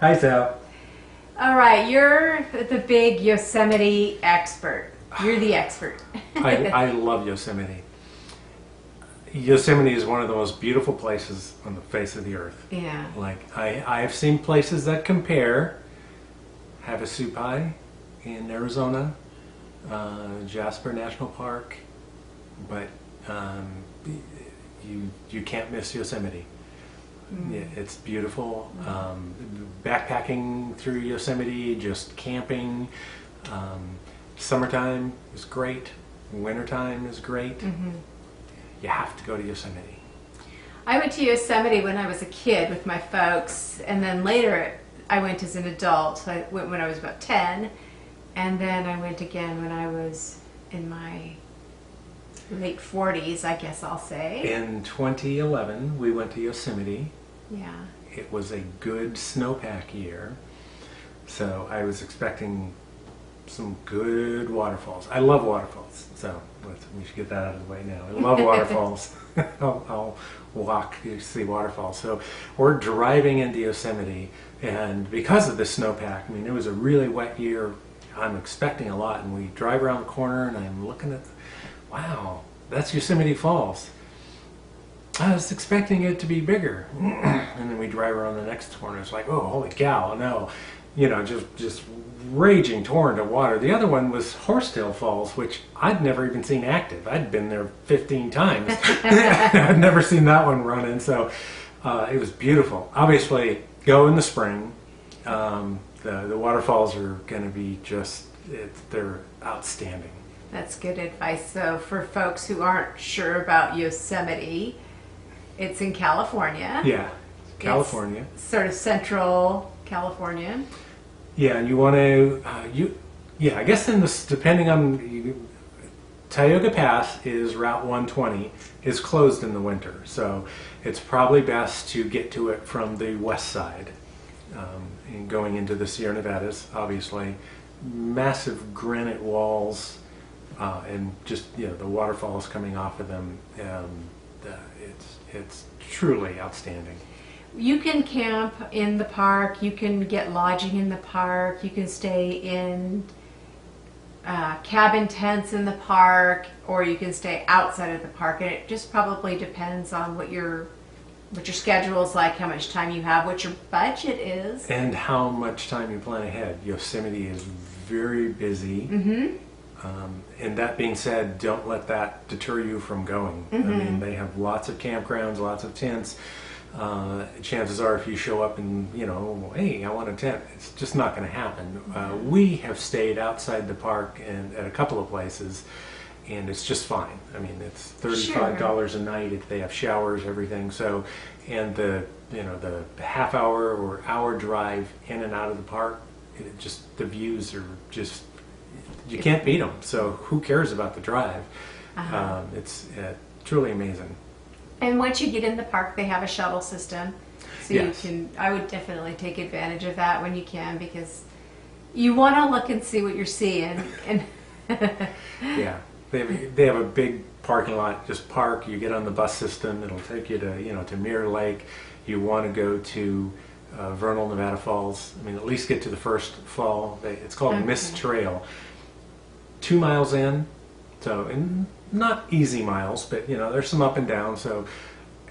Hi, Sal. All right, you're the big Yosemite expert. You're the expert. I love Yosemite. Yosemite is one of the most beautiful places on the face of the earth. Yeah. Like, I've seen places that compare. Havasupai in Arizona, Jasper National Park, but you can't miss Yosemite. Yeah, it's beautiful. Backpacking through Yosemite, just camping. Summertime is great. Wintertime is great. You have to go to Yosemite. I went to Yosemite when I was a kid with my folks, and then later I went as an adult. I went when I was about 10, and then I went again when I was in my late 40s, I guess I'll say. In 2011, we went to Yosemite. Yeah. It was a good snowpack year, so I was expecting some good waterfalls. I love waterfalls, so we should get that out of the way now. I love waterfalls. I'll walk to see waterfalls. So we're driving into Yosemite, and because of the snowpack, I mean, it was a really wet year. I'm expecting a lot, and we drive around the corner, and I'm looking at, wow, that's Yosemite Falls. I was expecting it to be bigger. And then we drive around the next corner. It's like, oh, holy cow, no. You know, just raging torrent of water. The other one was Horsetail Falls, which I'd never even seen active. I'd been there 15 times. I'd never seen that one running. So it was beautiful. Obviously, go in the spring. The waterfalls are going to be they're outstanding. That's good advice. So for folks who aren't sure about Yosemite, it's in California. Yeah, California. It's sort of central California. Yeah, and you want to, I guess depending on, Tioga Pass is Route 120, is closed in the winter, so it's probably best to get to it from the west side, and going into the Sierra Nevadas, obviously. Massive granite walls, and just, the waterfalls coming off of them. It's truly outstanding. You can camp in the park, you can get lodging in the park, you can stay in cabin tents in the park, or you can stay outside of the park, and it just probably depends on what your schedule is like, how much time you have, what your budget is. And how much time you plan ahead. Yosemite is very busy. And that being said, don't let that deter you from going. I mean, they have lots of campgrounds, lots of tents. Chances are if you show up and, hey, I want a tent, it's just not going to happen. We have stayed outside the park and at a couple of places, and it's just fine. I mean, it's $35 a night if they have showers, everything. So, and the half hour or hour drive in and out of the park, the views are just, you can't beat them. So who cares about the drive? It's truly amazing. And once you get in the park, they have a shuttle system. So yes. I would definitely take advantage of that when you can, because you want to look and see what you're seeing. And yeah, they have a big parking lot. Just park. You get on the bus system. It'll take you to Mirror Lake. You want to go to Vernal, Nevada Falls. I mean, at least get to the first fall. It's called Mist Trail. 2 miles in, so not easy miles, but there's some up and down. So,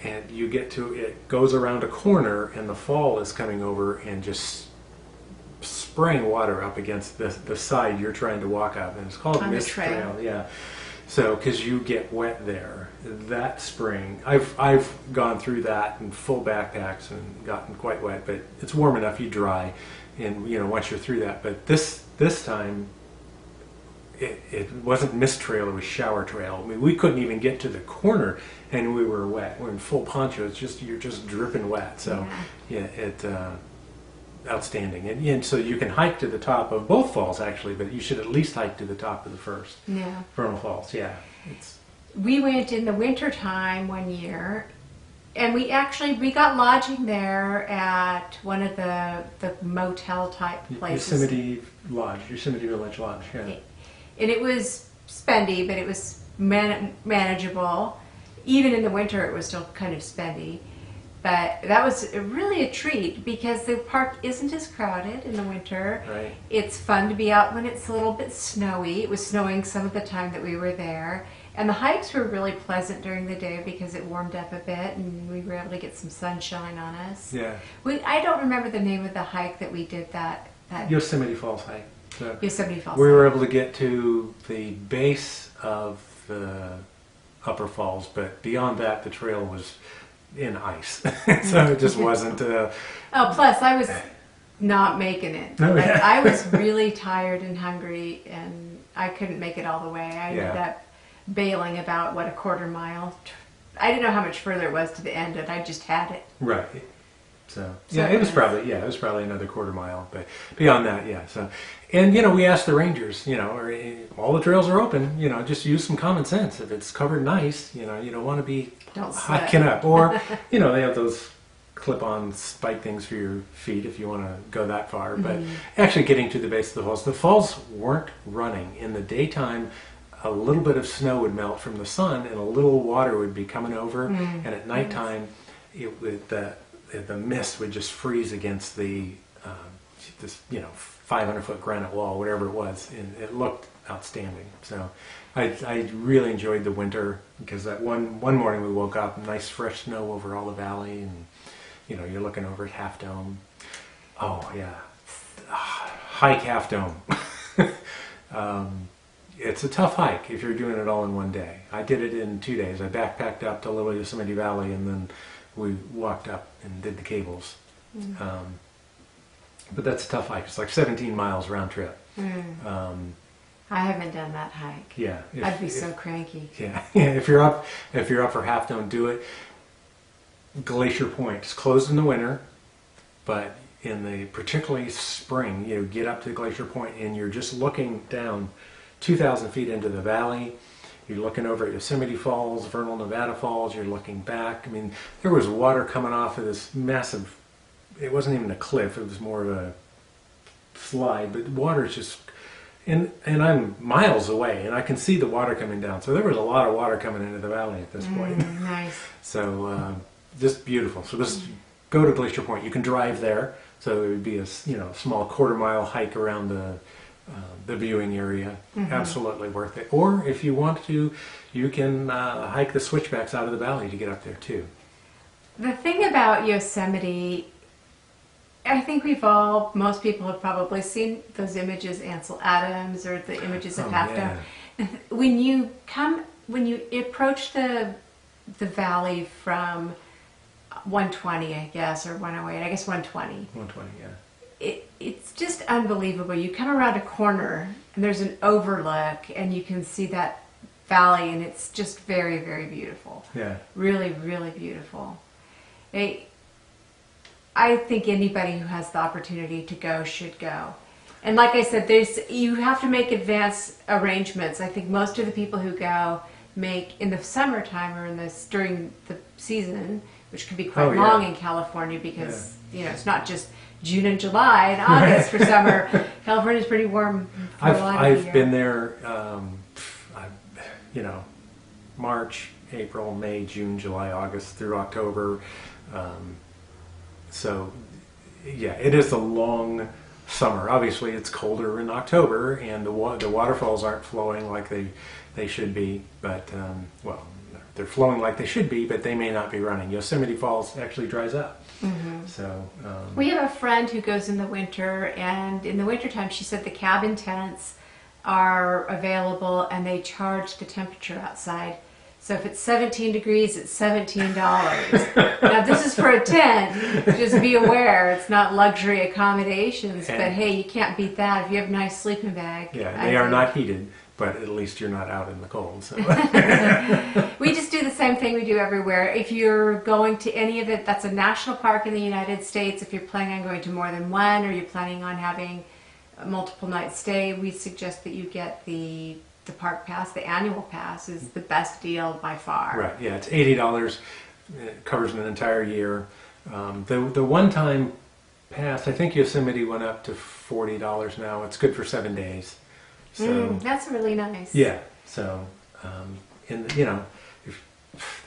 and you get to it goes around a corner, and the fall is coming over and just spraying water up against the side you're trying to walk up, and it's called Mist Trail. Yeah. So, because you get wet there that spring, I've gone through that in full backpacks and gotten quite wet, but it's warm enough, you dry, and once you're through that. But this time, it wasn't Mist Trail, it was Shower Trail. I mean, we couldn't even get to the corner, and we were wet. We're in full poncho. You're just dripping wet. So, outstanding. And so you can hike to the top of both falls, actually, but you should at least hike to the top of the first. Yeah. Vernal Falls, yeah. We went in the winter time one year, and we got lodging there at one of the motel type places. Yosemite Village Lodge, yeah. And it was spendy, but it was manageable. Even in the winter, it was still kind of spendy. But that was really a treat because the park isn't as crowded in the winter. Right. It's fun to be out when it's a little bit snowy. It was snowing some of the time that we were there. And the hikes were really pleasant during the day because it warmed up a bit and we were able to get some sunshine on us. Yeah. I don't remember the name of the hike that we did that Yosemite Falls hike. So Yosemite Falls. we were able to get to the base of the upper falls, but beyond that, the trail was in ice. So it just wasn't... Oh, plus I was not making it. Oh, yeah. I was really tired and hungry and I couldn't make it all the way. I ended up bailing about, a quarter mile. I didn't know how much further it was to the end, and I just had it. Right. So it was probably another quarter mile, but beyond that, yeah. So, and we asked the rangers, all the trails are open, just use some common sense. If it's covered in ice, you don't want to be hiking up, or they have those clip-on spike things for your feet if you want to go that far. But actually, getting to the base of the falls weren't running in the daytime. A little bit of snow would melt from the sun, and a little water would be coming over, and at nighttime, the mist would just freeze against this 500-foot granite wall, whatever it was, and it looked outstanding. So I really enjoyed the winter because that one morning we woke up, nice fresh snow over all the valley, and you're looking over at Half Dome. Oh yeah, hike Half Dome. It's a tough hike if you're doing it all in one day. I did it in 2 days. I backpacked up to Little Yosemite Valley, and then we walked up and did the cables. But that's a tough hike. It's like 17 miles round trip. I haven't done that hike. Yeah, I'd be so cranky. Yeah, if you're up for Half Dome, do it. Glacier Point. It's closed in the winter, but in the particularly spring, get up to Glacier Point, and you're just looking down 2,000 feet into the valley. You're looking over at Yosemite Falls, Vernal Nevada Falls. You're looking back. I mean, there was water coming off of this massive, it wasn't even a cliff, it was more of a slide, but water is just, and I'm miles away, and I can see the water coming down. So there was a lot of water coming into the valley at this point. Nice. So just beautiful. So just go to Glacier Point. You can drive there. So it would be a small quarter-mile hike around the viewing area. Absolutely worth it. Or if you want to, you can hike the switchbacks out of the valley to get up there too. The thing about Yosemite, I think most people have probably seen those images, Ansel Adams, or the images of Half Dome. When you approach the valley from 120, I guess, or 108, I guess 120. 120, yeah. It's just unbelievable. You come around a corner and there's an overlook and you can see that valley, and it's just very, very beautiful. Yeah. Really, really beautiful. I think anybody who has the opportunity to go should go. And like I said, you have to make advance arrangements. I think most of the people who go make in the summertime or during the season, which can be quite long in California because it's not just June and July and August for summer. California's pretty warm for a lot of the year. I've been there, March, April, May, June, July, August through October. So, yeah, it is a long summer. Obviously, it's colder in October, and the waterfalls aren't flowing like they should be. But they're flowing like they should be, but they may not be running. Yosemite Falls actually dries up. So we have a friend who goes in the winter, and in the wintertime she said the cabin tents are available and they charge the temperature outside. So if it's 17 degrees, it's $17. Now this is for a tent. Just be aware, it's not luxury accommodations, but hey, you can't beat that if you have a nice sleeping bag. Yeah, they are not heated, but at least you're not out in the cold. So. We just do the same thing we do everywhere. If you're going to any of it, that's a national park in the United States. If you're planning on going to more than one, or you're planning on having a multiple night stay, we suggest that you get the park pass. The annual pass is the best deal by far. Right, yeah, it's $80. It covers an entire year. The one-time pass, I think Yosemite went up to $40 now. It's good for 7 days. So that's really nice. yeah. So,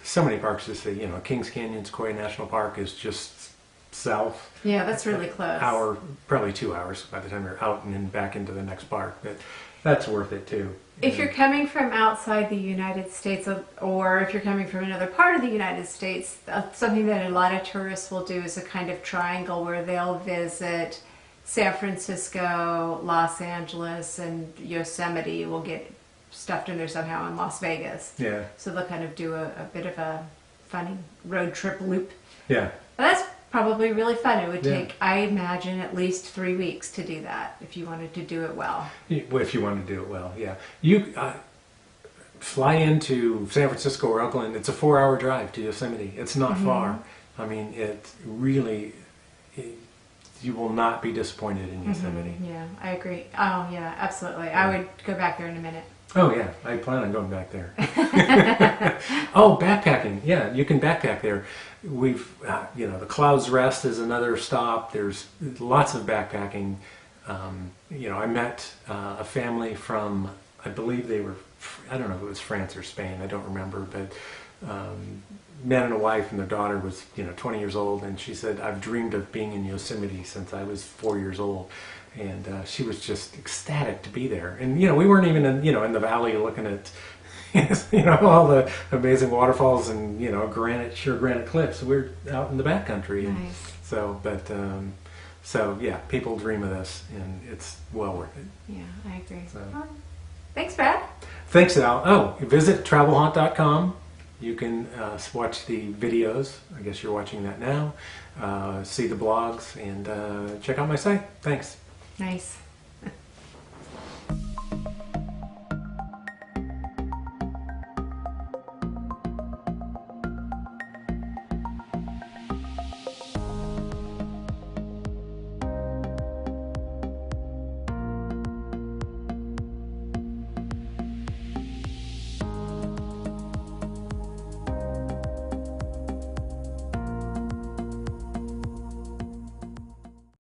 so many parks to see. You know, Kings Canyon Sequoia National Park is just south. Yeah, that's really close. Hour, probably 2 hours by the time you're out and then back into the next park. But that's worth it too. If you're coming from outside the United States, or if you're coming from another part of the United States, something that a lot of tourists will do is a kind of triangle where they'll visit San Francisco, Los Angeles, and Yosemite will get stuffed in there somehow in Las Vegas. Yeah. So they'll kind of do a bit of a funny road trip loop. Yeah. And that's probably really fun. It would Yeah. take, I imagine, at least 3 weeks to do that if you wanted to do it well. If you want to do it well, yeah. You fly into San Francisco or Oakland, it's a 4-hour drive to Yosemite. It's not far. I mean, it really, you will not be disappointed in Yosemite. Yeah, I agree. Oh, yeah, absolutely. I would go back there in a minute. Oh, yeah. I plan on going back there. Oh, backpacking. Yeah, you can backpack there. We've, you know, the Clouds Rest is another stop. There's lots of backpacking. You know, I met a family from, I believe they were, I don't know if it was France or Spain, I don't remember, but man and a wife, and their daughter was, you know, 20 years old, and she said, I've dreamed of being in Yosemite since I was 4 years old. And she was just ecstatic to be there. And, you know, we weren't even in, you know, in the valley looking at, you know, all the amazing waterfalls and, you know, sheer granite cliffs. We're out in the backcountry. And Nice. so, but, so yeah, people dream of this, and it's well worth it. Yeah, I agree. So. Thanks, Brad. Thanks, Al. Oh, visit travelhaunt.com. You can watch the videos. I guess you're watching that now. See the blogs, and check out my site. Thanks. Nice.